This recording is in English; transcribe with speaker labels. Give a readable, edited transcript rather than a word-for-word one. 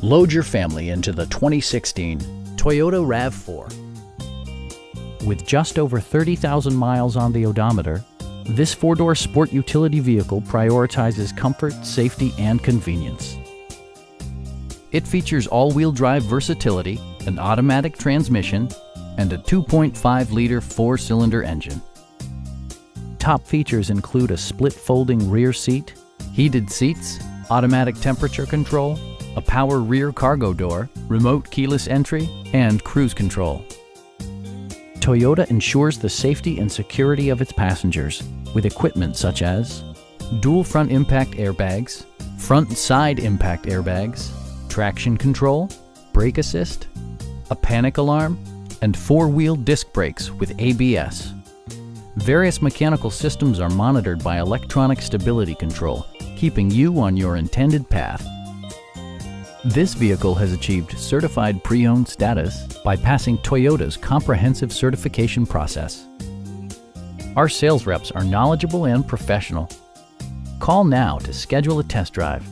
Speaker 1: Load your family into the 2016 Toyota RAV4. With just over 30,000 miles on the odometer, this four-door sport utility vehicle prioritizes comfort, safety, and convenience. It features all-wheel drive versatility, an automatic transmission, and a 2.5-liter four-cylinder engine. Top features include a split folding rear seat, heated seats, automatic temperature control, a power rear cargo door, remote keyless entry, and cruise control. Toyota ensures the safety and security of its passengers with equipment such as dual front impact airbags, front and side impact airbags, traction control, brake assist, a panic alarm, and four-wheel disc brakes with ABS. Various mechanical systems are monitored by electronic stability control, keeping you on your intended path. This vehicle has achieved certified pre-owned status by passing Toyota's comprehensive certification process. Our sales reps are knowledgeable and professional. Call now to schedule a test drive.